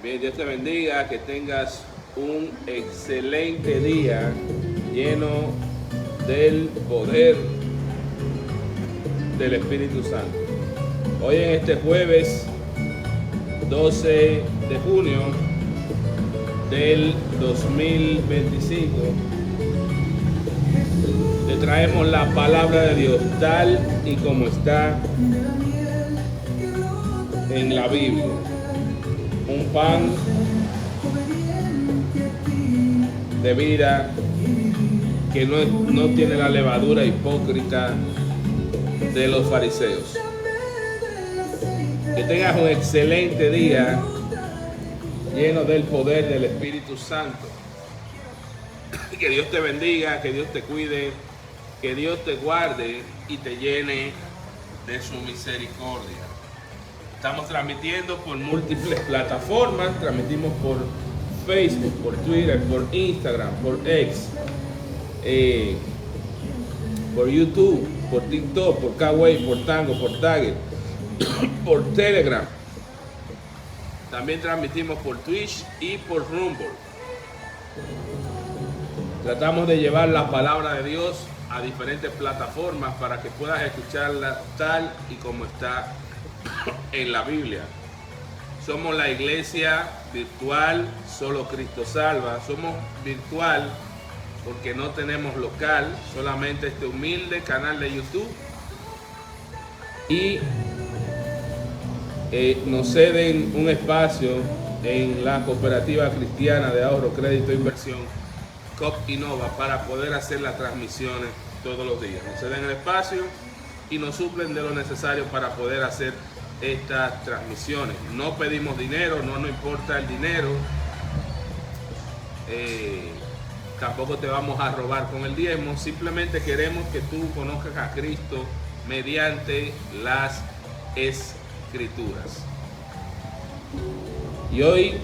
Bien, Dios te bendiga, que tengas un excelente día lleno del poder del Espíritu Santo. Hoy en este jueves 12 de junio del 2025 te traemos la palabra de Dios tal y como está en la Biblia. Un pan de vida que no tiene la levadura hipócrita de los fariseos. Que tengas un excelente día lleno del poder del Espíritu Santo. Que Dios te bendiga, que Dios te cuide, que Dios te guarde y te llene de su misericordia. Estamos transmitiendo por múltiples plataformas, transmitimos por Facebook, por Twitter, por Instagram, por X, por YouTube, por TikTok, por Kawaii, por Tango, por Target, por Telegram. También transmitimos por Twitch y por Rumble. Tratamos de llevar la palabra de Dios a diferentes plataformas para que puedas escucharla tal y como está en la Biblia. Somos la iglesia virtual Solo Cristo Salva. Somos virtual porque no tenemos local, solamente este humilde canal de YouTube. Y nos ceden un espacio en la Cooperativa Cristiana de Ahorro, Crédito e Inversión, COP Innova, para poder hacer las transmisiones todos los días. Nos ceden el espacio y nos suplen de lo necesario para poder hacer estas transmisiones. No pedimos dinero, no nos importa el dinero. Tampoco te vamos a robar con el diezmo. Simplemente queremos que tú conozcas a Cristo mediante las Escrituras. Y hoy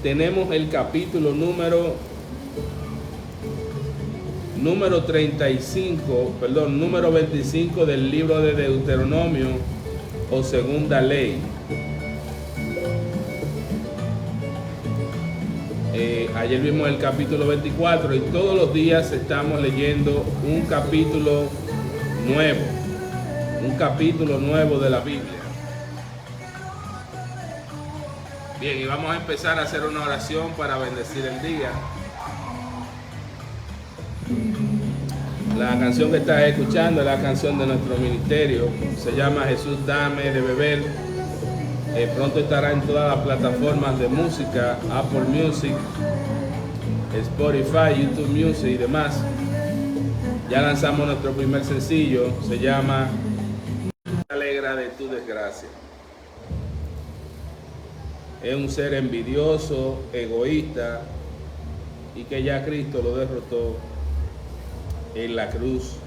tenemos el capítulo número 25 del libro de Deuteronomio o Segunda Ley. Ayer vimos el capítulo 24 y todos los días estamos leyendo un capítulo nuevo de la Biblia. Bien, y vamos a empezar a hacer una oración para bendecir el día. La canción que estás escuchando es la canción de nuestro ministerio, se llama Jesús dame de beber. Pronto estará en todas las plataformas de música, Apple Music, Spotify, YouTube Music y demás. Ya lanzamos nuestro primer sencillo, se llama Alegra de tu desgracia. Es un ser envidioso, egoísta, y que ya Cristo lo derrotó en la cruz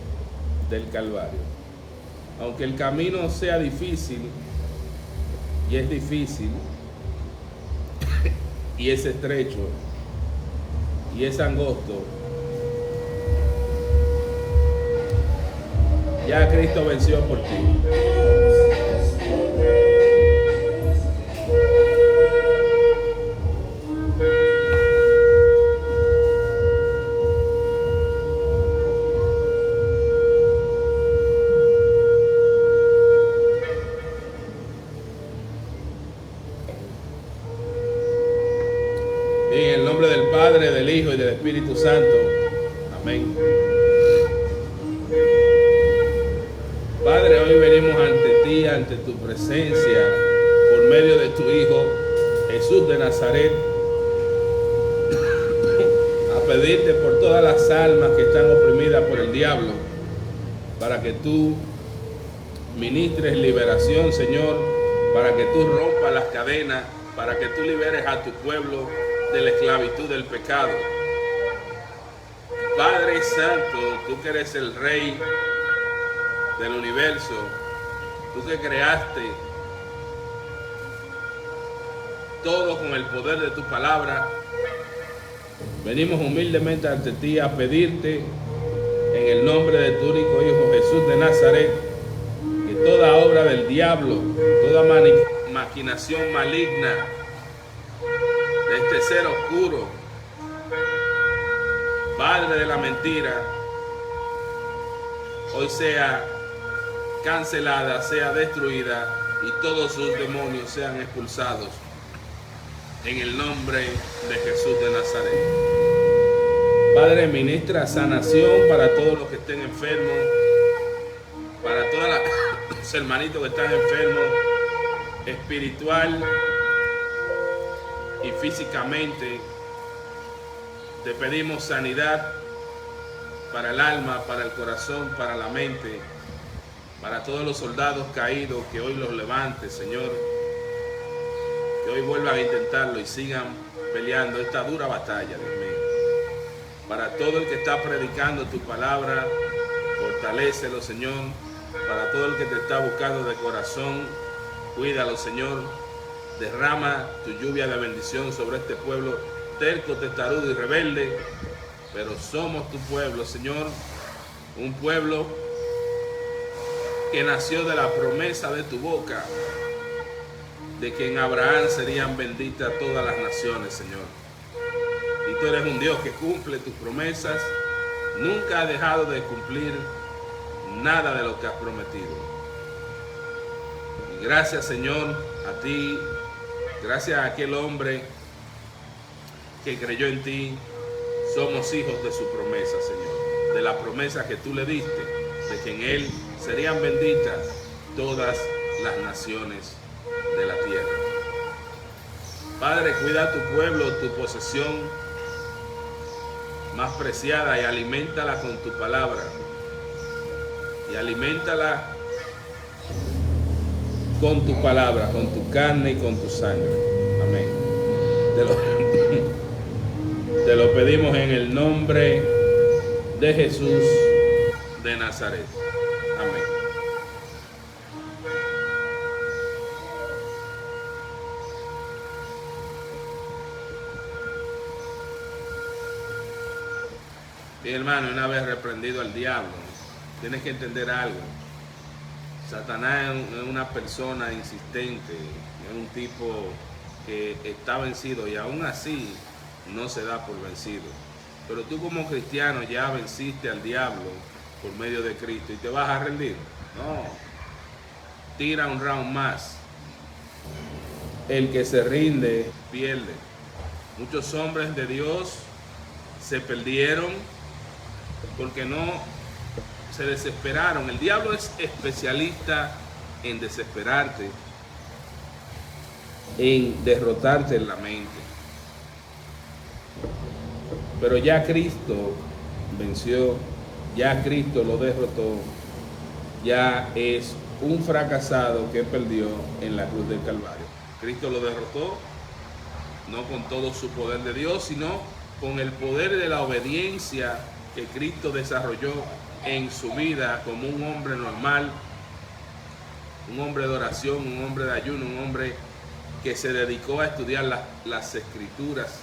del Calvario. Aunque el camino sea difícil, y es difícil, y es estrecho, y es angosto, ya Cristo venció por ti. En el nombre del Padre, del Hijo y del Espíritu Santo. Amén. Padre, hoy venimos ante ti, ante tu presencia, por medio de tu Hijo, Jesús de Nazaret, a pedirte por todas las almas que están oprimidas por el diablo, para que tú ministres liberación, Señor, para que tú rompas las cadenas, para que tú liberes a tu pueblo de la esclavitud del pecado. Padre Santo, tú que eres el Rey del universo, tú que creaste todo con el poder de tu palabra, venimos humildemente ante ti a pedirte en el nombre de tu único Hijo Jesús de Nazaret, que toda obra del diablo, toda maquinación maligna de este ser oscuro, padre de la mentira, hoy sea cancelada, sea destruida y todos sus demonios sean expulsados en el nombre de Jesús de Nazaret. Padre, ministra sanación para todos los que estén enfermos, para todos los hermanitos que están enfermos, espiritual y físicamente. Te pedimos sanidad para el alma, para el corazón, para la mente, para todos los soldados caídos, que hoy los levantes, Señor, que hoy vuelvan a intentarlo y sigan peleando esta dura batalla, Dios mío. Para todo el que está predicando tu palabra, fortalécelo, Señor. Para todo el que te está buscando de corazón, cuídalo, Señor. Derrama tu lluvia de bendición sobre este pueblo terco, testarudo y rebelde. Pero somos tu pueblo, Señor. Un pueblo que nació de la promesa de tu boca, de que en Abraham serían benditas todas las naciones, Señor. Y tú eres un Dios que cumple tus promesas, nunca has dejado de cumplir nada de lo que has prometido. Y gracias, Señor, a ti, gracias a aquel hombre que creyó en ti, somos hijos de su promesa, Señor, de la promesa que tú le diste, de que en él serían benditas todas las naciones de la tierra. Padre, cuida a tu pueblo, tu posesión más preciada, y aliméntala con tu palabra, y aliméntala con tu palabra, con tu carne y con tu sangre. Amén. Te lo pedimos en el nombre de Jesús de Nazaret. Amén. Mi hermano, una vez reprendido al diablo, tienes que entender algo. Satanás es una persona insistente, es un tipo que está vencido y aún así no se da por vencido. Pero tú como cristiano ya venciste al diablo por medio de Cristo y te vas a rendir. No, tira un round más. El que se rinde pierde. Muchos hombres de Dios se perdieron porque no se desesperaron. El diablo es especialista en desesperarte, en derrotarte en la mente. Pero ya Cristo venció, ya Cristo lo derrotó, ya es un fracasado que perdió en la cruz del Calvario. Cristo lo derrotó, no con todo su poder de Dios, sino con el poder de la obediencia que Cristo desarrolló en su vida como un hombre normal, un hombre de oración, un hombre de ayuno, un hombre que se dedicó a estudiar las Escrituras.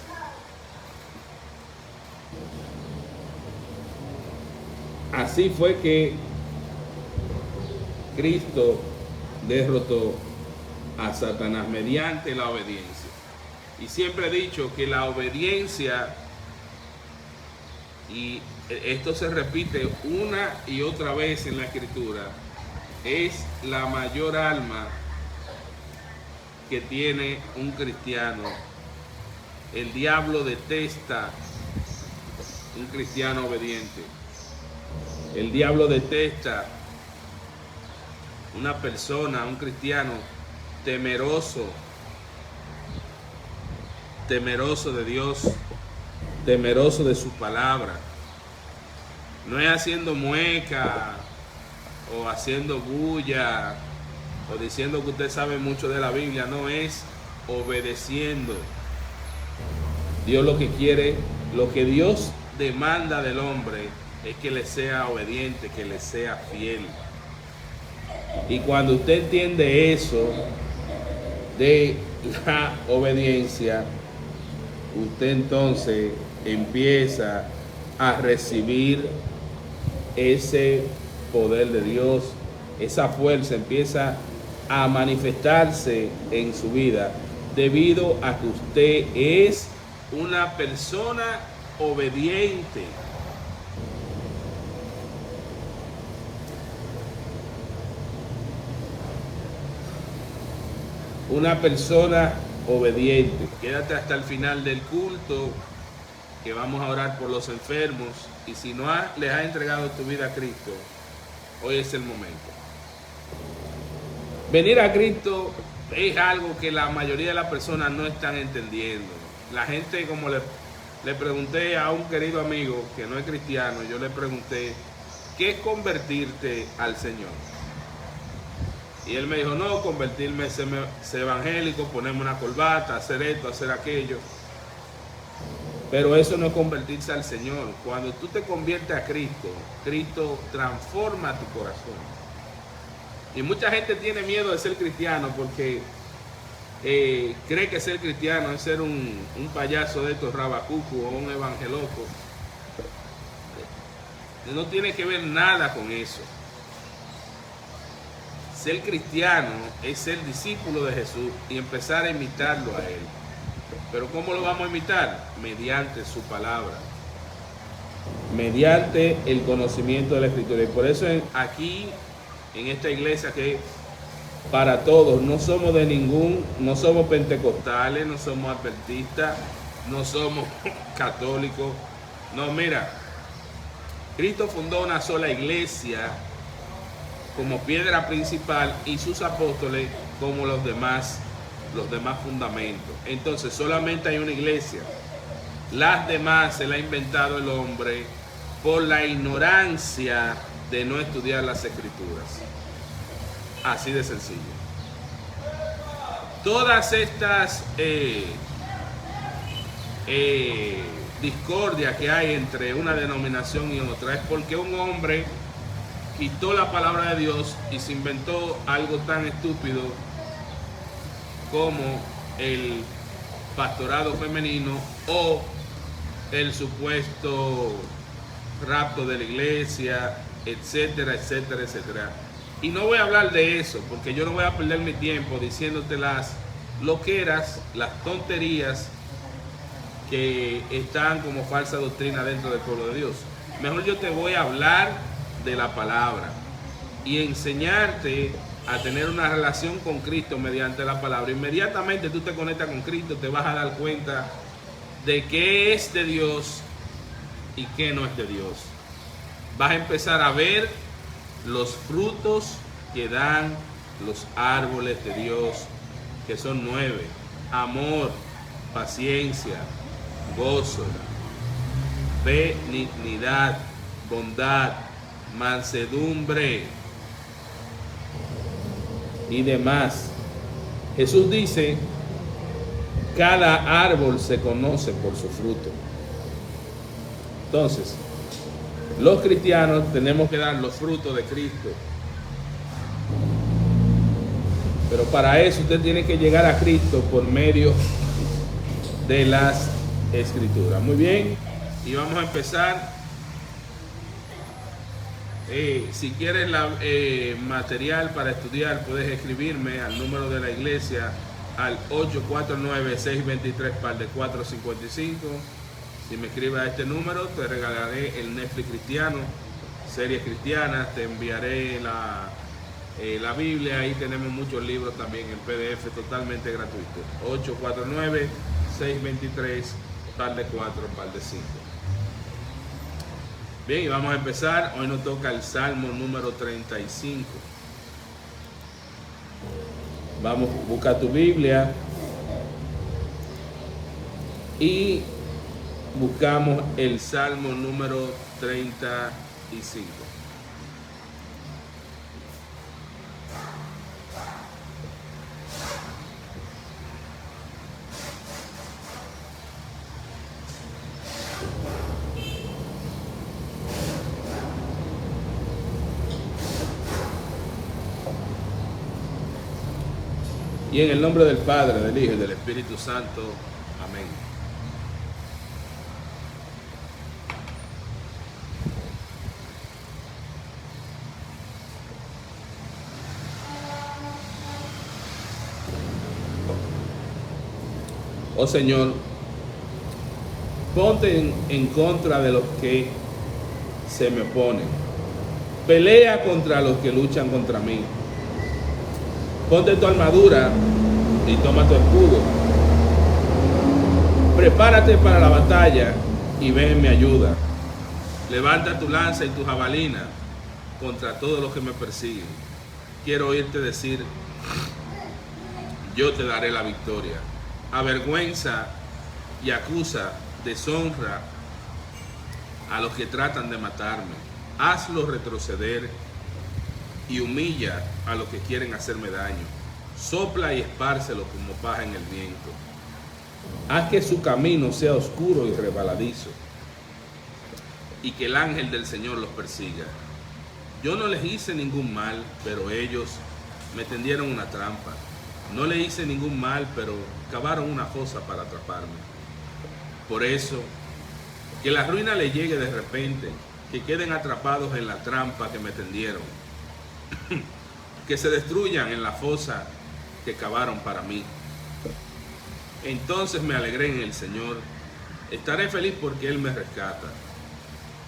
Así fue que Cristo derrotó a Satanás mediante la obediencia. Y siempre he dicho que la obediencia, y esto se repite una y otra vez en la Escritura, es la mayor alma que tiene un cristiano. El diablo detesta un cristiano obediente. El diablo detesta una persona, un cristiano temeroso de Dios, temeroso de su palabra. No es haciendo mueca o haciendo bulla o diciendo que usted sabe mucho de la Biblia, no, es obedeciendo. Dios lo que quiere, lo que Dios demanda del hombre es que le sea obediente, que le sea fiel. Y cuando usted entiende eso de la obediencia, usted entonces empieza a recibir ese poder de Dios, esa fuerza empieza a manifestarse en su vida debido a que usted es una persona obediente. Una persona obediente. Quédate hasta el final del culto, que vamos a orar por los enfermos. Y si no les has entregado tu vida a Cristo, hoy es el momento. Venir a Cristo es algo que la mayoría de las personas no están entendiendo. La gente, como le pregunté a un querido amigo que no es cristiano, yo le pregunté, ¿qué es convertirte al Señor? Y él me dijo, no, convertirme es ser evangélico, ponerme una corbata, hacer esto, hacer aquello. Pero eso no es convertirse al Señor. Cuando tú te conviertes a Cristo, Cristo transforma tu corazón. Y mucha gente tiene miedo de ser cristiano porque cree que ser cristiano es ser un payaso de estos rabacucu o un evangeloco. No tiene que ver nada con eso. Ser cristiano es ser discípulo de Jesús y empezar a imitarlo a Él. Pero ¿cómo lo vamos a imitar? Mediante su palabra. Mediante el conocimiento de la Escritura. Y por eso aquí, en esta iglesia que para todos, no somos no somos pentecostales, no somos adventistas, no somos católicos. No, mira, Cristo fundó una sola iglesia como piedra principal y sus apóstoles como los demás fundamentos. Entonces solamente hay una iglesia. Las demás se las ha inventado el hombre por la ignorancia de no estudiar las Escrituras. Así de sencillo. Todas estas discordias que hay entre una denominación y otra es porque un hombre quitó la palabra de Dios y se inventó algo tan estúpido como el pastorado femenino o el supuesto rapto de la iglesia, etcétera, etcétera, etcétera. Y no voy a hablar de eso porque yo no voy a perder mi tiempo diciéndote las loqueras, las tonterías que están como falsa doctrina dentro del pueblo de Dios. Mejor yo te voy a hablar de la palabra y enseñarte a tener una relación con Cristo mediante la palabra. Inmediatamente tú te conectas con Cristo, te vas a dar cuenta de qué es de Dios y qué no es de Dios. Vas a empezar a ver los frutos que dan los árboles de Dios, que son 9: amor, paciencia, gozo, benignidad, bondad, mansedumbre y demás. Jesús dice, cada árbol se conoce por su fruto. Entonces, los cristianos tenemos que dar los frutos de Cristo. Pero para eso usted tiene que llegar a Cristo por medio de las Escrituras. Muy bien, y vamos a empezar. Si quieres material para estudiar, puedes escribirme al número de la iglesia al 849-623-455. Si me escribes a este número, te regalaré el Netflix cristiano, series cristianas, te enviaré la Biblia. Ahí tenemos muchos libros también en PDF totalmente gratuito. 849-623-455. Bien, y vamos a empezar. Hoy nos toca el Salmo número 35. Vamos, busca tu Biblia y buscamos el Salmo número 35. Y en el nombre del Padre, del Hijo y del Espíritu Santo. Amén. Oh Señor, ponte en contra de los que se me oponen. Pelea contra los que luchan contra mí. Ponte tu armadura y toma tu escudo. Prepárate para la batalla y ven en mi ayuda. Levanta tu lanza y tu jabalina contra todos los que me persiguen. Quiero oírte decir: yo te daré la victoria. Avergüenza y acusa, deshonra a los que tratan de matarme. Hazlos retroceder y humilla a los que quieren hacerme daño. Sopla y espárcelo como paja en el viento. Haz que su camino sea oscuro y resbaladizo, y que el ángel del Señor los persiga. Yo no les hice ningún mal, pero ellos me tendieron una trampa. No le hice ningún mal, pero cavaron una fosa para atraparme. Por eso, que la ruina le llegue de repente, que queden atrapados en la trampa que me tendieron, que se destruyan en la fosa que cavaron para mí. Entonces me alegré en el Señor, estaré feliz porque Él me rescata.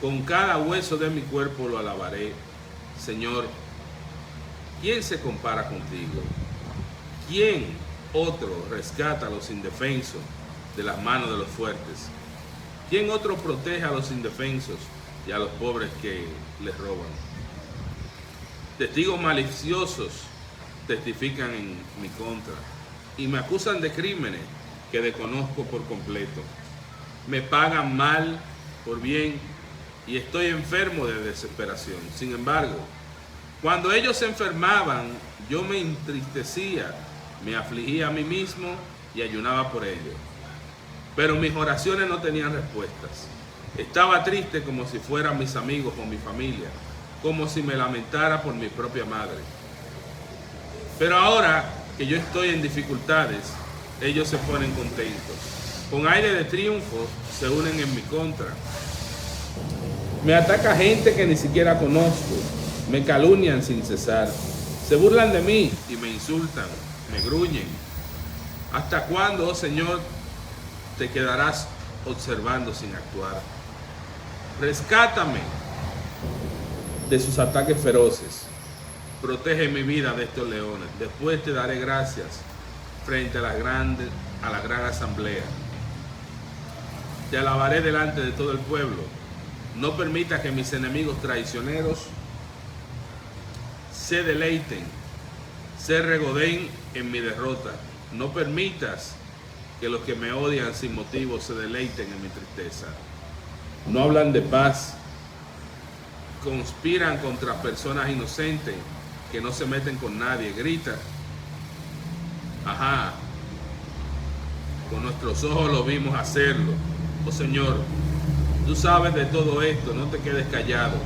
Con cada hueso de mi cuerpo lo alabaré. Señor, ¿quién se compara contigo? ¿Quién otro rescata a los indefensos de las manos de los fuertes? ¿Quién otro protege a los indefensos y a los pobres que les roban? Testigos maliciosos testifican en mi contra y me acusan de crímenes que desconozco por completo. Me pagan mal por bien y estoy enfermo de desesperación. Sin embargo, cuando ellos se enfermaban, yo me entristecía, me afligía a mí mismo y ayunaba por ellos. Pero mis oraciones no tenían respuestas. Estaba triste como si fueran mis amigos o mi familia, como si me lamentara por mi propia madre. Pero ahora que yo estoy en dificultades, ellos se ponen contentos. Con aire de triunfo se unen en mi contra. Me ataca gente que ni siquiera conozco. Me calumnian sin cesar. Se burlan de mí y me insultan, me gruñen. ¿Hasta cuándo, oh Señor, te quedarás observando sin actuar? Rescátame de sus ataques feroces. Protege mi vida de estos leones. Después te daré gracias frente a la gran asamblea. Te alabaré delante de todo el pueblo. No permita que mis enemigos traicioneros se deleiten, se regodeen en mi derrota. No permitas que los que me odian sin motivo se deleiten en mi tristeza. No hablan de paz, conspiran contra personas inocentes que no se meten con nadie, gritan. Ajá, con nuestros ojos lo vimos hacerlo. Oh Señor, tú sabes de todo esto, no te quedes callado.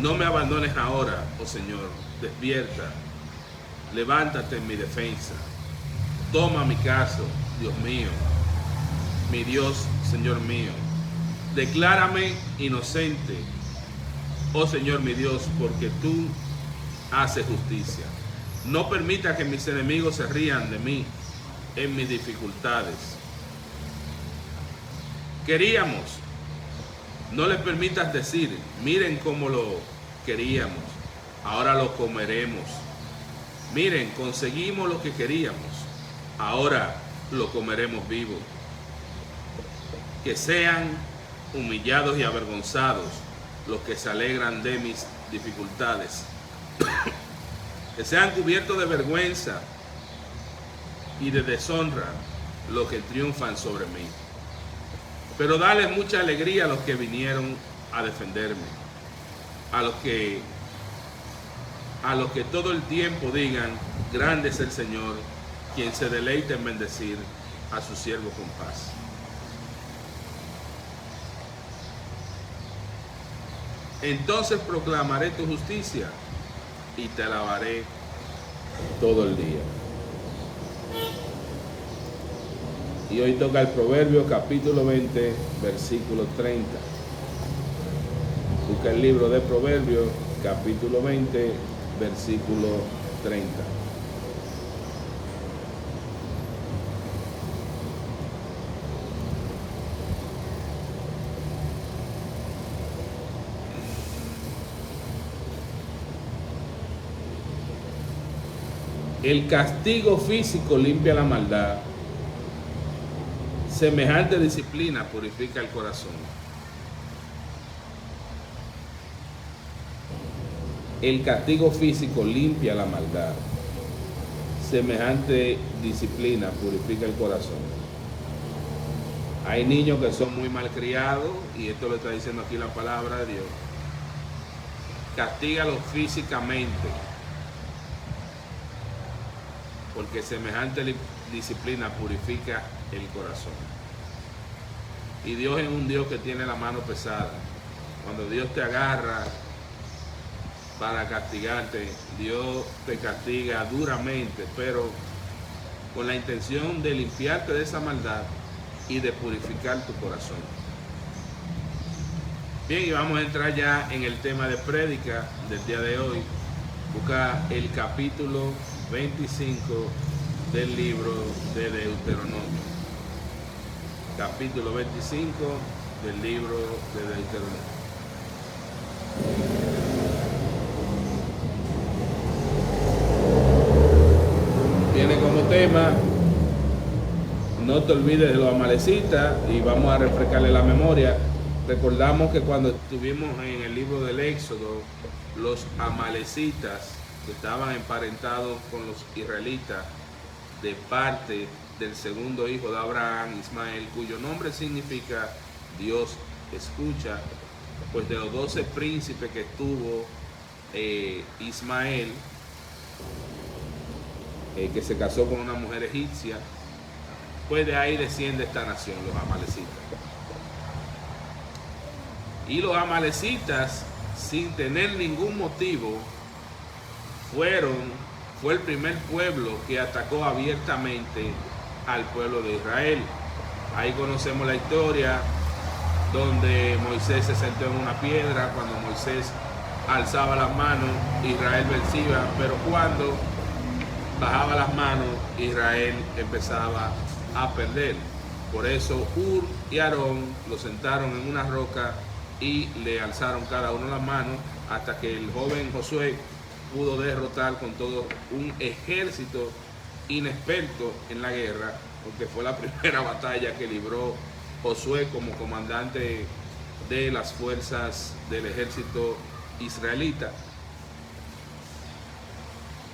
No me abandones ahora, oh Señor, despierta, levántate en mi defensa. Toma mi caso, Dios mío, mi Dios, Señor mío. Declárame inocente, oh Señor mi Dios, porque tú haces justicia. No permita que mis enemigos se rían de mí en mis dificultades. Queríamos, no les permitas decir, miren cómo lo queríamos, ahora lo comeremos. Miren, conseguimos lo que queríamos, ahora lo comeremos vivo. Que sean humillados y avergonzados los que se alegran de mis dificultades. Que sean cubiertos de vergüenza y de deshonra los que triunfan sobre mí. Pero dale mucha alegría a los que vinieron a defenderme, a los que todo el tiempo digan, grande es el Señor, quien se deleita en bendecir a su siervo con paz. Entonces proclamaré tu justicia y te alabaré todo el día. Y hoy toca el Proverbio capítulo 20, versículo 30. Busca el libro de Proverbios capítulo 20, versículo 30. El castigo físico limpia la maldad. Semejante disciplina purifica el corazón. El castigo físico limpia la maldad. Semejante disciplina purifica el corazón. Hay niños que son muy malcriados, y esto lo está diciendo aquí la palabra de Dios. Castígalos físicamente, porque semejante disciplina purifica el corazón. Y Dios es un Dios que tiene la mano pesada. Cuando Dios te agarra para castigarte, Dios te castiga duramente, pero con la intención de limpiarte de esa maldad y de purificar tu corazón. Bien, y vamos a entrar ya en el tema de prédica del día de hoy. Busca el capítulo 25 del libro de Deuteronomio. Capítulo 25 del libro de Deuteronomio. Tiene como tema: no te olvides de los amalecitas, y vamos a refrescarle la memoria. Recordamos que cuando estuvimos en el libro del Éxodo, los amalecitas que estaban emparentados con los israelitas de parte del segundo hijo de Abraham, Ismael, cuyo nombre significa Dios escucha, pues de los 12 príncipes que tuvo Ismael, que se casó con una mujer egipcia, pues de ahí desciende esta nación, los amalecitas. Y los amalecitas, sin tener ningún motivo, fue el primer pueblo que atacó abiertamente al pueblo de Israel. Ahí conocemos la historia donde Moisés se sentó en una piedra. Cuando Moisés alzaba las manos, Israel vencía, pero cuando bajaba las manos, Israel empezaba a perder. Por eso Hur y Aarón lo sentaron en una roca y le alzaron cada uno las manos, hasta que el joven Josué pudo derrotar con todo un ejército inexperto en la guerra, porque fue la primera batalla que libró Josué como comandante de las fuerzas del ejército israelita.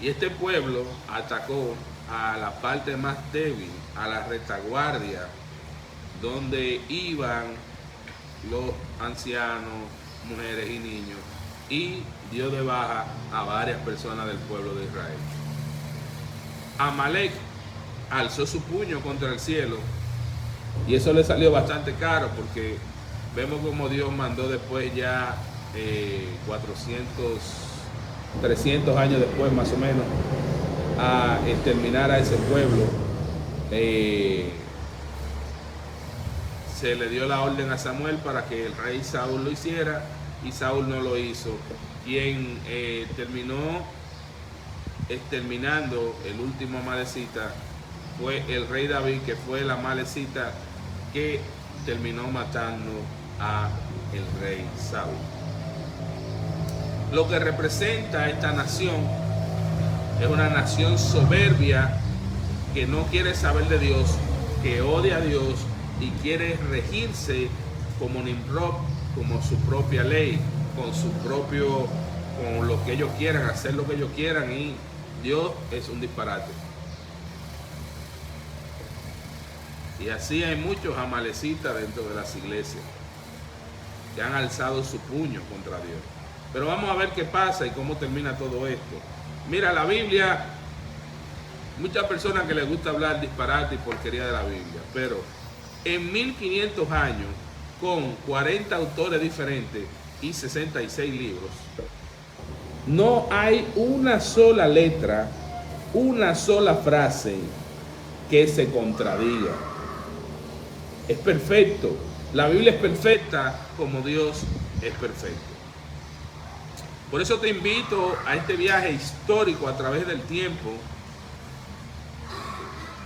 Y este pueblo atacó a la parte más débil, a la retaguardia, donde iban los ancianos, mujeres y niños, y dio de baja a varias personas del pueblo de Israel. Amalek alzó su puño contra el cielo, y eso le salió bastante caro, porque vemos como Dios mandó después, ya 300 años después más o menos, a exterminar a ese pueblo. Se le dio la orden a Samuel para que el rey Saúl lo hiciera, y Saúl no lo hizo. Quien terminó exterminando el último amalecita fue el rey David, que fue el amalecita que terminó matando a el rey Saúl. Lo que representa esta nación es una nación soberbia, que no quiere saber de Dios, que odia a Dios y quiere regirse como Nimrod, como su propia ley, con lo que ellos quieran, hacer lo que ellos quieran, y Dios es un disparate. Y así hay muchos amalecitas dentro de las iglesias que han alzado su puño contra Dios. Pero vamos a ver qué pasa y cómo termina todo esto. Mira, la Biblia, muchas personas que les gusta hablar disparate y porquería de la Biblia, pero en 1500 años, con 40 autores diferentes y 66 libros, no hay una sola letra, una sola frase que se contradiga. Es perfecto. La Biblia es perfecta como Dios es perfecto. Por eso te invito a este viaje histórico a través del tiempo,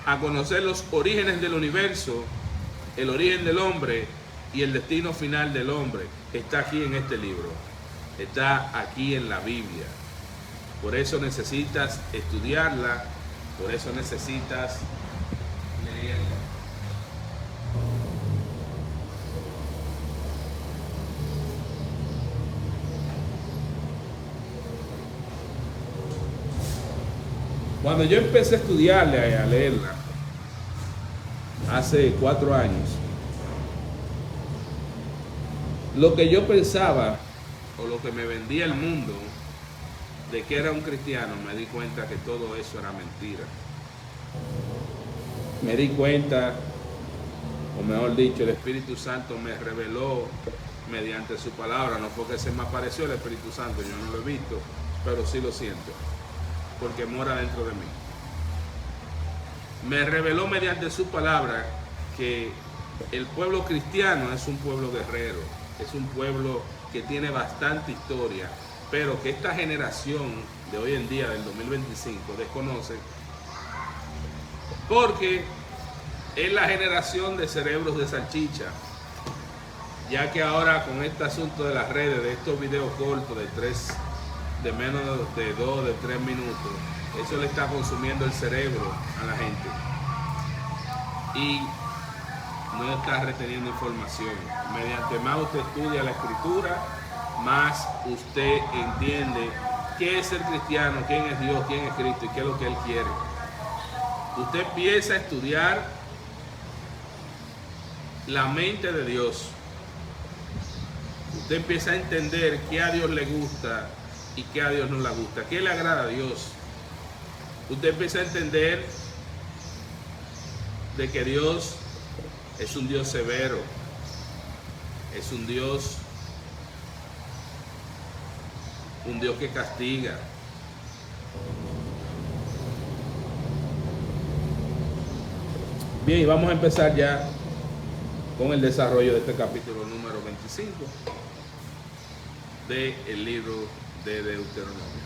a conocer los orígenes del universo, el origen del hombre y el destino final del hombre. Está aquí en este libro, está aquí en la Biblia. Por eso necesitas estudiarla, por eso necesitas leerla. Cuando yo empecé a estudiarla y a leerla, hace 4 años, lo que yo pensaba o lo que me vendía el mundo de que era un cristiano, me di cuenta que todo eso era mentira. Me di cuenta, o mejor dicho, el Espíritu Santo me reveló mediante su palabra. No fue que se me apareció el Espíritu Santo, yo no lo he visto, pero sí lo siento, porque mora dentro de mí. Me reveló mediante su palabra que el pueblo cristiano es un pueblo guerrero, es un pueblo que tiene bastante historia, pero que esta generación de hoy en día, del 2025, desconoce, porque es la generación de cerebros de salchicha, ya que ahora con este asunto de las redes, de estos videos cortos de menos de 2, de 3 minutos, eso le está consumiendo el cerebro a la gente y no está reteniendo información. Mediante más usted estudia la escritura, más usted entiende qué es ser cristiano, quién es Dios, quién es Cristo y qué es lo que Él quiere. Usted empieza a estudiar la mente de Dios. Usted empieza a entender qué a Dios le gusta y qué a Dios no le gusta, qué le agrada a Dios. Usted empieza a entender de que Dios es un Dios severo, es un Dios que castiga. Bien, y vamos a empezar ya con el desarrollo de este capítulo número 25 del libro de Deuteronomio.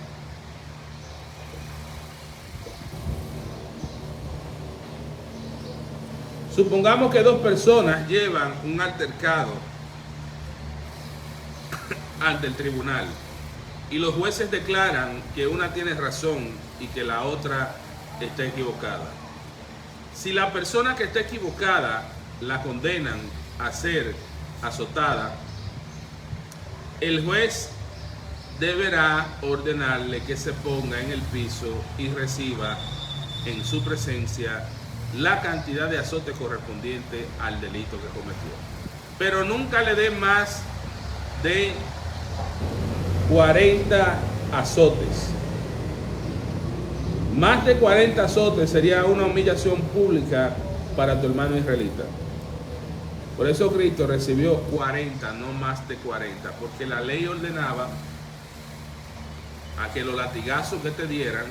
Supongamos que 2 personas llevan un altercado ante el tribunal y los jueces declaran que una tiene razón y que la otra está equivocada. Si la persona que está equivocada la condenan a ser azotada, el juez deberá ordenarle que se ponga en el piso y reciba en su presencia la cantidad de azote correspondiente al delito que cometió. Pero nunca le dé más de 40 azotes. Más de 40 azotes sería una humillación pública para tu hermano israelita. Por eso Cristo recibió 40, no más de 40, porque la ley ordenaba a que los latigazos que te dieran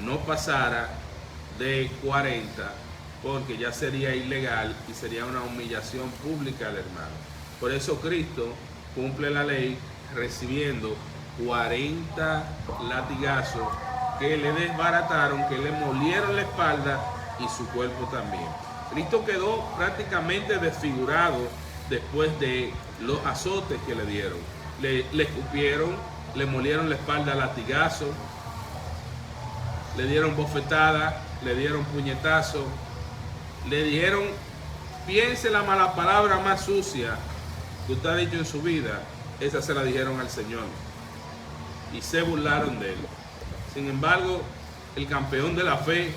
no pasara de 40, porque ya sería ilegal y sería una humillación pública al hermano. Por eso Cristo cumple la ley recibiendo 40 latigazos que le desbarataron, que le molieron la espalda y su cuerpo también. Cristo quedó prácticamente desfigurado después de los azotes que le dieron. Le escupieron, le molieron la espalda a latigazos, le dieron bofetadas, le dieron puñetazos, le dijeron, piense la mala palabra más sucia que usted ha dicho en su vida, esa se la dijeron al Señor y se burlaron de él. Sin embargo, el campeón de la fe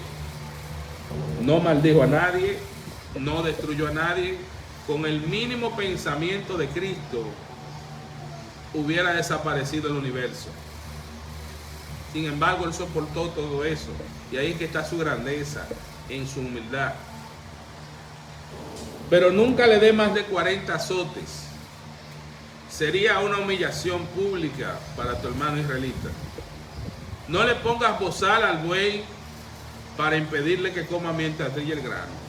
no maldijo a nadie, no destruyó a nadie. Con el mínimo pensamiento de Cristo hubiera desaparecido el universo. Sin embargo, Él soportó todo eso. Y ahí es que está su grandeza, en su humildad. Pero nunca le dé más de 40 azotes. Sería una humillación pública para tu hermano israelita. No le pongas bozal al buey para impedirle que coma mientras trilla el grano.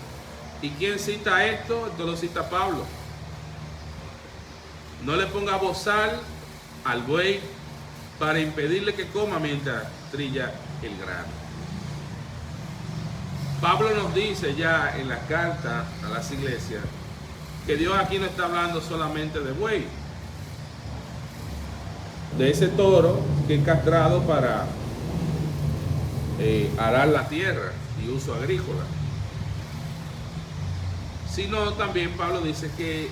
¿Y quién cita esto? Esto lo cita Pablo. No le pongas bozal al buey para impedirle que coma mientras trilla el grano. Pablo nos dice ya en la carta a las iglesias que Dios aquí no está hablando solamente de buey. de ese toro que es castrado para arar la tierra y uso agrícola, sino también Pablo dice que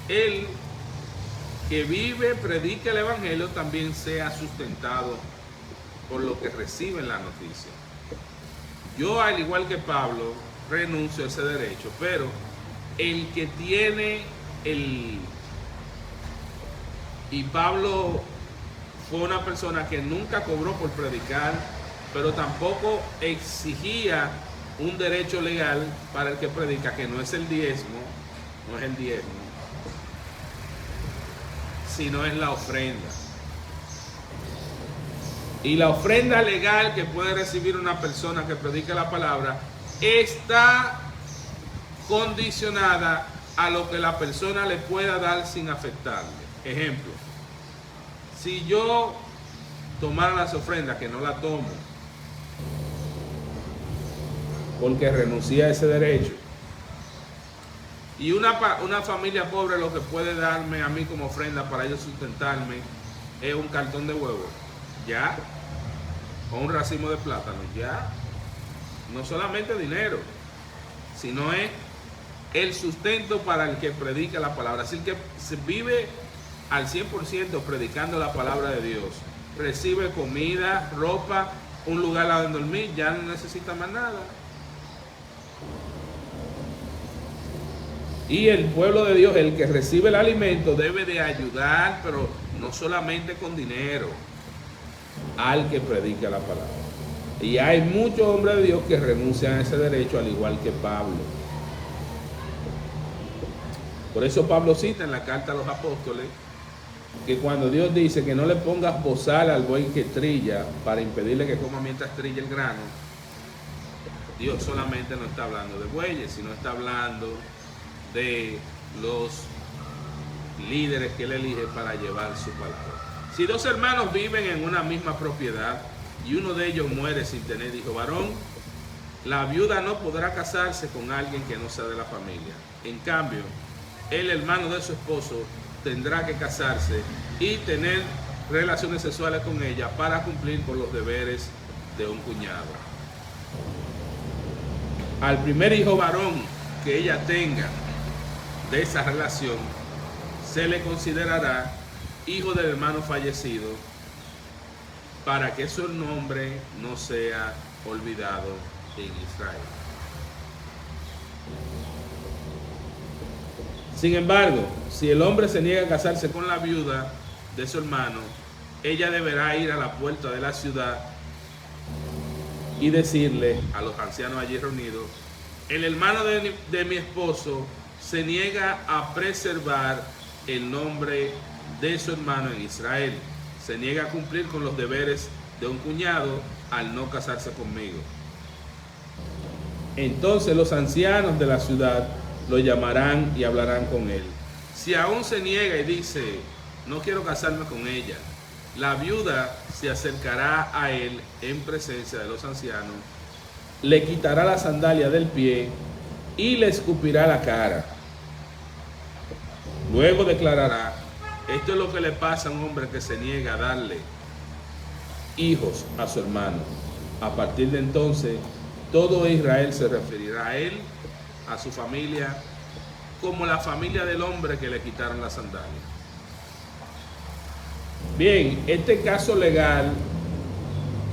el que vive, predica el evangelio, también sea sustentado por lo que recibe en la noticia. Yo, al igual que Pablo, renuncio a ese derecho, pero el que tiene y Pablo fue una persona que nunca cobró por predicar, pero tampoco exigía un derecho legal para el que predica, que no es el diezmo, sino es la ofrenda. Y la ofrenda legal que puede recibir una persona que predica la palabra está condicionada a lo que la persona le pueda dar sin afectarle. Ejemplo, si yo tomara las ofrendas, que no la tomo, porque renuncié a ese derecho, y una familia pobre lo que puede darme a mí como ofrenda para ellos sustentarme es un cartón de huevo, ya, o un racimo de plátano, ya, no solamente dinero, sino es el sustento para el que predica la palabra. Así que se vive al 100% predicando la palabra de Dios, recibe comida, ropa, un lugar a donde dormir, ya no necesita más nada. Y el pueblo de Dios, el que recibe el alimento, debe de ayudar, pero no solamente con dinero, al que predica la palabra. Y hay muchos hombres de Dios que renuncian a ese derecho, al igual que Pablo. Por eso Pablo cita en la carta a los apóstoles que cuando Dios dice que no le pongas bozal al buey que trilla para impedirle que coma mientras trilla el grano, Dios solamente no está hablando de bueyes, sino está hablando de los líderes que él elige para llevar su palabra. Si dos hermanos viven en una misma propiedad y uno de ellos muere sin tener hijo varón, la viuda no podrá casarse con alguien que no sea de la familia. En cambio, el hermano de su esposo tendrá que casarse y tener relaciones sexuales con ella para cumplir con los deberes de un cuñado. Al primer hijo varón que ella tenga de esa relación, se le considerará hijo del hermano fallecido, para que su nombre no sea olvidado en Israel. Sin embargo, si el hombre se niega a casarse con la viuda de su hermano, ella deberá ir a la puerta de la ciudad y decirle a los ancianos allí reunidos: el hermano de mi esposo se niega a preservar el nombre de su hermano en Israel. Se niega a cumplir con los deberes de un cuñado al no casarse conmigo. Entonces los ancianos de la ciudad lo llamarán y hablarán con él. Si aún se niega y dice: no quiero casarme con ella, la viuda se acercará a él en presencia de los ancianos, le quitará la sandalia del pie y le escupirá la cara. Luego declarará: esto es lo que le pasa a un hombre que se niega a darle hijos a su hermano. A partir de entonces, todo Israel se referirá a él, a su familia, como la familia del hombre que le quitaron la sandalia. Bien, este caso legal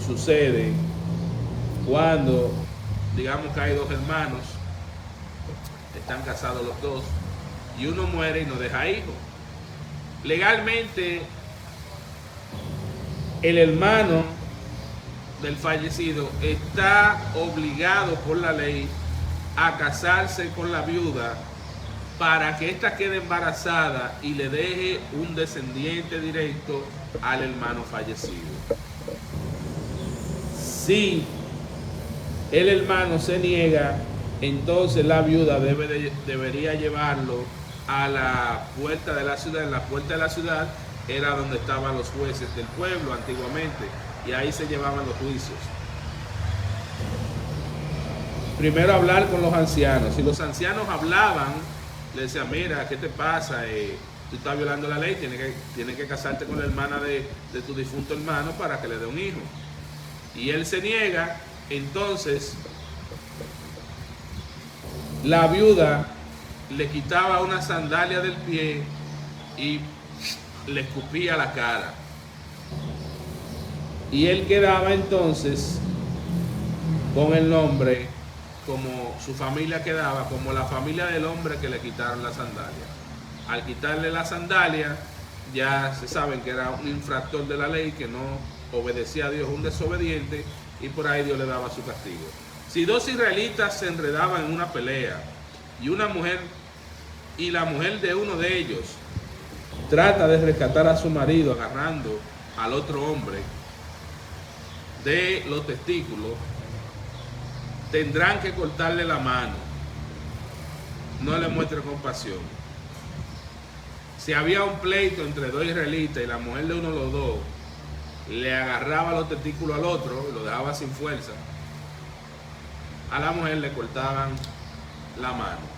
sucede cuando, digamos que hay dos hermanos, están casados los dos, y uno muere y no deja hijos. Legalmente, el hermano del fallecido está obligado por la ley a casarse con la viuda para que ésta quede embarazada y le deje un descendiente directo al hermano fallecido. Si el hermano se niega, entonces la viuda debería llevarlo a la puerta de la ciudad. En la puerta de la ciudad era donde estaban los jueces del pueblo antiguamente, y ahí se llevaban los juicios. Primero hablar con los ancianos. Si los ancianos hablaban, le decían: mira, ¿qué te pasa? tú estás violando la ley, tienes que casarte con la hermana de tu difunto hermano para que le dé un hijo. Y él se niega, entonces la viuda le quitaba una sandalia del pie y le escupía la cara. Y él quedaba entonces con el nombre, como su familia quedaba, como la familia del hombre que le quitaron la sandalia. Al quitarle la sandalia, ya se saben que era un infractor de la ley, que no obedecía a Dios, un desobediente, y por ahí Dios le daba su castigo. Si dos israelitas se enredaban en una pelea y la mujer de uno de ellos trata de rescatar a su marido agarrando al otro hombre de los testículos, tendrán que cortarle la mano. No le muestre compasión. Si había un pleito entre dos israelitas y la mujer de uno de los dos le agarraba los testículos al otro y lo dejaba sin fuerza, a la mujer le cortaban la mano.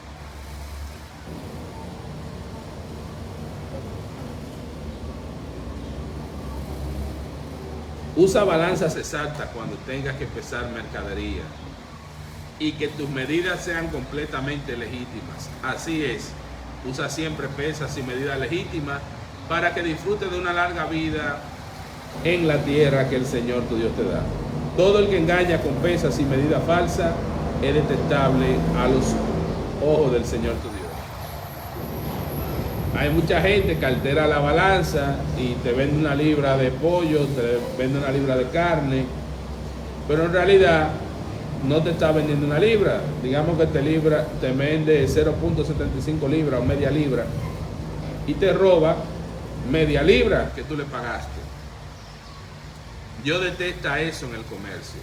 Usa balanzas exactas cuando tengas que pesar mercadería y que tus medidas sean completamente legítimas. Así es, usa siempre pesas y medidas legítimas para que disfrutes de una larga vida en la tierra que el Señor tu Dios te da. Todo el que engaña con pesas y medidas falsas es detestable a los ojos del Señor tu Dios. Hay mucha gente que altera la balanza y te vende una libra de pollo, te vende una libra de carne, pero en realidad no te está vendiendo una libra. Digamos que te vende 0.75 libras o media libra y te roba media libra que tú le pagaste. Dios detesta eso en el comercio.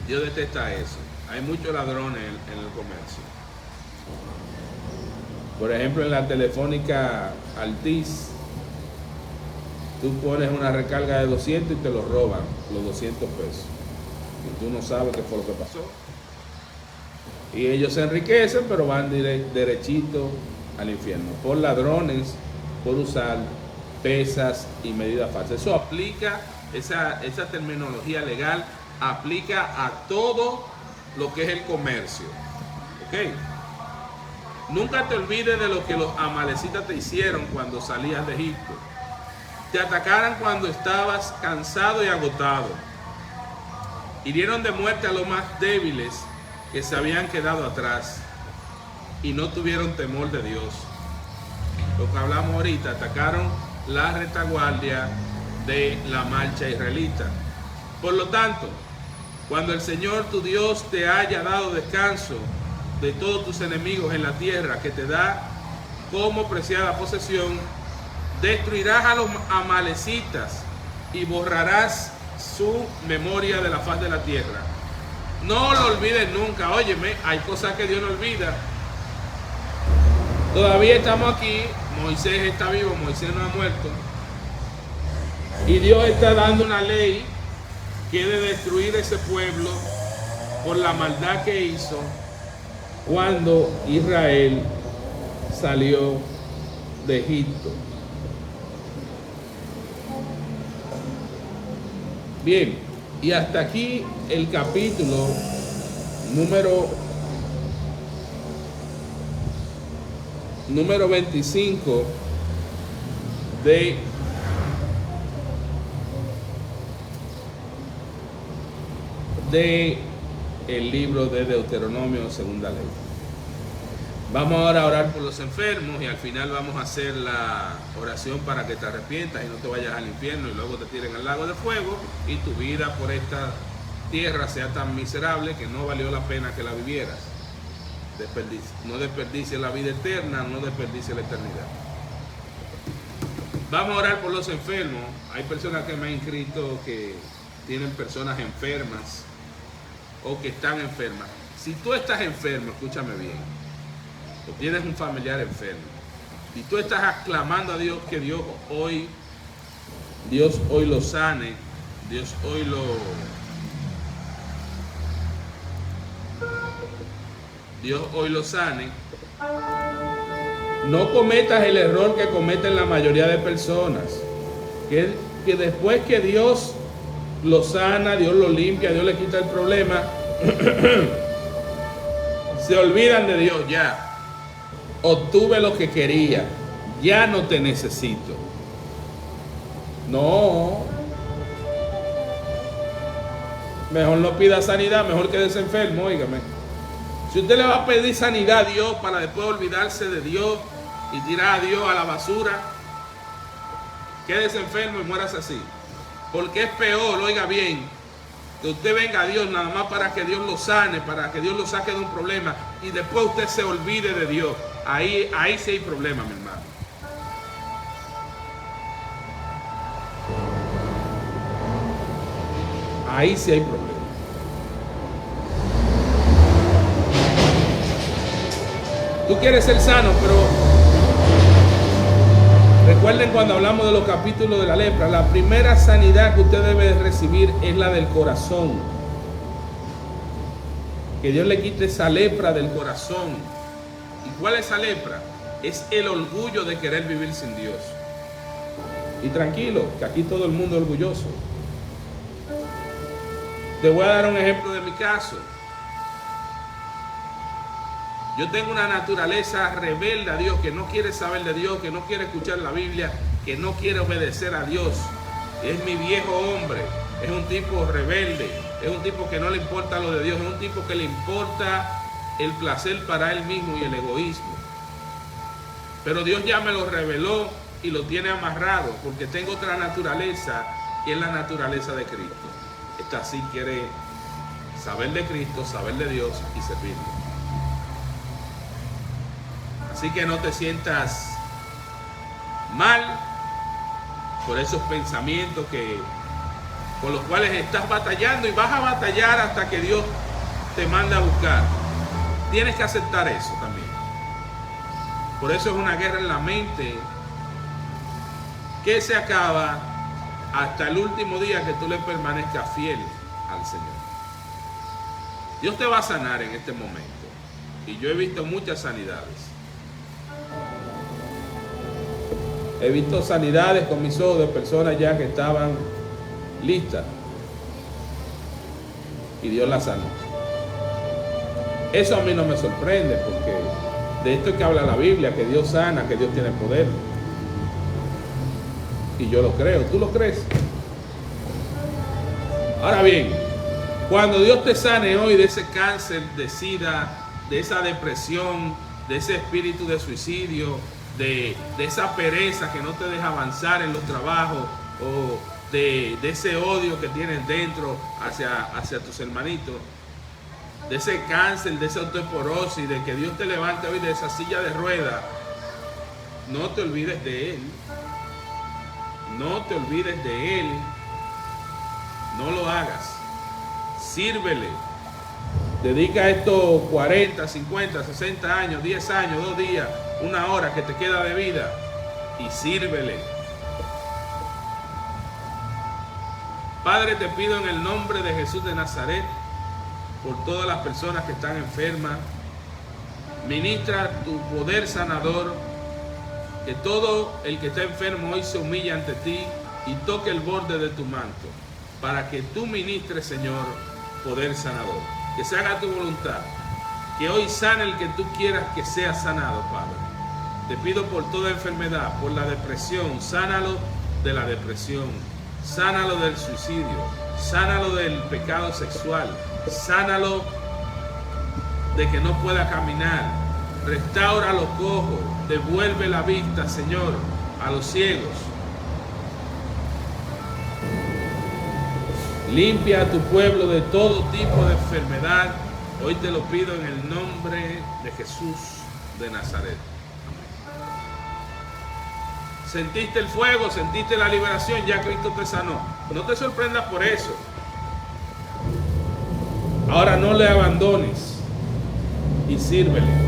Dios detesta eso. Hay muchos ladrones en el comercio. Por ejemplo, en la telefónica Altiz, tú pones una recarga de 200 y te lo roban los 200 pesos. Y tú no sabes qué fue lo que pasó. Y ellos se enriquecen, pero van derechito al infierno. Por ladrones, por usar pesas y medidas falsas. Eso aplica, esa terminología legal aplica a todo lo que es el comercio. ¿Ok? Nunca te olvides de lo que los amalecitas te hicieron cuando salías de Egipto. Te atacaron cuando estabas cansado y agotado. Hirieron de muerte a los más débiles que se habían quedado atrás y no tuvieron temor de Dios. Lo que hablamos ahorita, atacaron la retaguardia de la marcha israelita. Por lo tanto, cuando el Señor tu Dios te haya dado descanso de todos tus enemigos en la tierra que te da como preciada posesión, destruirás a los amalecitas y borrarás su memoria de la faz de la tierra. No lo olvides nunca. Óyeme, hay cosas que Dios no olvida. Todavía estamos aquí, Moisés está vivo, Moisés no ha muerto, y Dios está dando una ley que debe destruir ese pueblo por la maldad que hizo cuando Israel salió de Egipto. Bien, y hasta aquí el capítulo número 25 de el libro de Deuteronomio, segunda ley. Vamos ahora a orar por los enfermos y al final vamos a hacer la oración para que te arrepientas y no te vayas al infierno y luego te tiren al lago de fuego y tu vida por esta tierra sea tan miserable que no valió la pena que la vivieras. No desperdicies la vida eterna, no desperdicies la eternidad. Vamos a orar por los enfermos. Hay personas que me han inscrito que tienen personas enfermas o que están enfermas. Si tú estás enfermo, escúchame bien, o tienes un familiar enfermo y tú estás aclamando a Dios que Dios hoy lo sane, Dios hoy lo sane, No cometas el error que cometen la mayoría de personas, que después que Dios lo sana, Dios lo limpia, Dios le quita el problema, se olvidan de Dios. Ya obtuve lo que quería, ya no te necesito. No, mejor no pida sanidad, mejor quédese enfermo. Óigame, si usted le va a pedir sanidad a Dios para después olvidarse de Dios y tirar a Dios a la basura, quédese enfermo y muérase así. Porque es peor, oiga bien, que usted venga a Dios nada más para que Dios lo sane, para que Dios lo saque de un problema, y después usted se olvide de Dios. Ahí sí hay problema, mi hermano. Ahí sí hay problema. Tú quieres ser sano, pero recuerden cuando hablamos de los capítulos de la lepra, la primera sanidad que usted debe recibir es la del corazón. Que Dios le quite esa lepra del corazón. ¿Y cuál es esa lepra? Es el orgullo de querer vivir sin Dios. Y tranquilo, que aquí todo el mundo es orgulloso. Te voy a dar un ejemplo de mi caso. Yo tengo una naturaleza rebelde a Dios, que no quiere saber de Dios, que no quiere escuchar la Biblia, que no quiere obedecer a Dios. Es mi viejo hombre, es un tipo rebelde, es un tipo que no le importa lo de Dios, es un tipo que le importa el placer para él mismo y el egoísmo. Pero Dios ya me lo reveló y lo tiene amarrado, porque tengo otra naturaleza, que es la naturaleza de Cristo. Esta sí quiere saber de Cristo, saber de Dios y servirle. Así que no te sientas mal por esos pensamientos con los cuales estás batallando, y vas a batallar hasta que Dios te manda a buscar. Tienes que aceptar eso también. Por eso es una guerra en la mente que se acaba hasta el último día que tú le permanezcas fiel al Señor. Dios te va a sanar en este momento. Y yo he visto muchas sanidades. He visto sanidades con mis ojos de personas ya que estaban listas. Y Dios las sanó. Eso a mí no me sorprende, porque de esto es que habla la Biblia, que Dios sana, que Dios tiene poder. Y yo lo creo. ¿Tú lo crees? Ahora bien, cuando Dios te sane hoy de ese cáncer, de sida, de esa depresión, de ese espíritu de suicidio, de esa pereza que no te deja avanzar en los trabajos, o de ese odio que tienes dentro hacia tus hermanitos, de ese cáncer, de esa osteoporosis, de que Dios te levante hoy de esa silla de ruedas, no te olvides de Él. No te olvides de Él. No lo hagas. Sírvele. Dedica estos 40, 50, 60 años, 10 años, 2 días, 1 hora que te queda de vida, y sírvele. Padre, te pido en el nombre de Jesús de Nazaret, por todas las personas que están enfermas, ministra tu poder sanador, que todo el que está enfermo hoy se humille ante ti y toque el borde de tu manto, para que tú ministres, Señor, poder sanador. Que se haga tu voluntad, que hoy sane el que tú quieras que sea sanado, Padre. Te pido por toda enfermedad, por la depresión, sánalo de la depresión, sánalo del suicidio, sánalo del pecado sexual, sánalo de que no pueda caminar, restaura a los cojos, devuelve la vista, Señor, a los ciegos. Limpia a tu pueblo de todo tipo de enfermedad. Hoy te lo pido en el nombre de Jesús de Nazaret. Sentiste el fuego, sentiste la liberación, ya Cristo te sanó. No te sorprendas por eso. Ahora no le abandones y sírvele.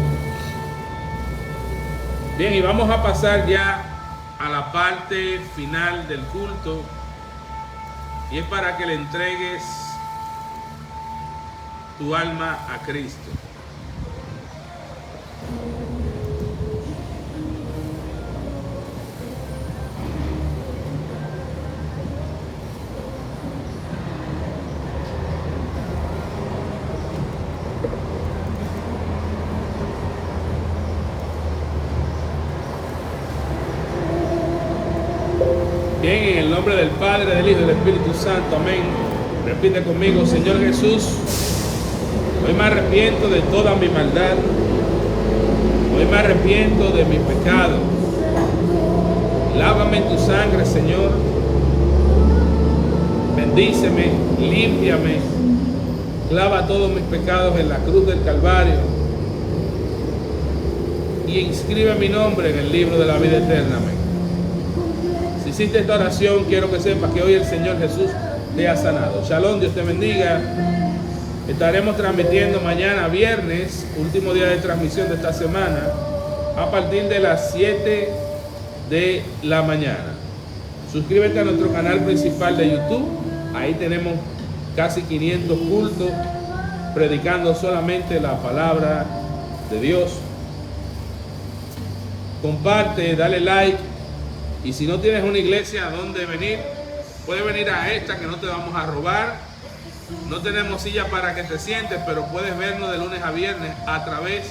Bien, y vamos a pasar ya a la parte final del culto. Y es para que le entregues tu alma a Cristo. Bien, en el nombre del Padre, del Hijo y del Espíritu Santo, amén. Repite conmigo: Señor Jesús, hoy me arrepiento de toda mi maldad. Hoy me arrepiento de mi pecado. Lávame en tu sangre, Señor. Bendíceme, límpiame. Clava todos mis pecados en la cruz del Calvario. Y inscribe mi nombre en el libro de la vida eterna, amén. Si hiciste esta oración, quiero que sepas que hoy el Señor Jesús te ha sanado. Shalom, Dios te bendiga. Estaremos transmitiendo mañana viernes, último día de transmisión de esta semana, a partir de las 7 de la mañana. Suscríbete a nuestro canal principal de YouTube. Ahí tenemos casi 500 cultos predicando solamente la palabra de Dios. Comparte, dale like. Y si no tienes una iglesia a donde venir, puedes venir a esta, que no te vamos a robar. No tenemos silla para que te sientes, pero puedes vernos de lunes a viernes a través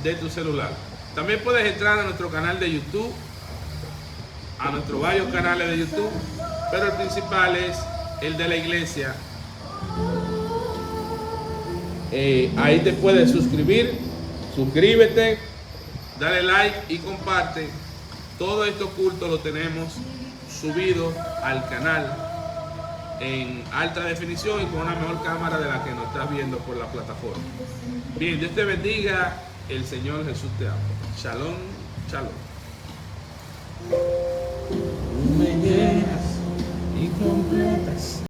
de tu celular. También puedes entrar a nuestro canal de YouTube, a nuestros varios canales de YouTube, pero el principal es el de la iglesia. Ahí te puedes suscribir, suscríbete, dale like y comparte. Todos estos cultos los tenemos subidos al canal en alta definición y con una mejor cámara de la que nos estás viendo por la plataforma. Bien, Dios te bendiga, el Señor Jesús te ama. Shalom, shalom. Me llenas y completas.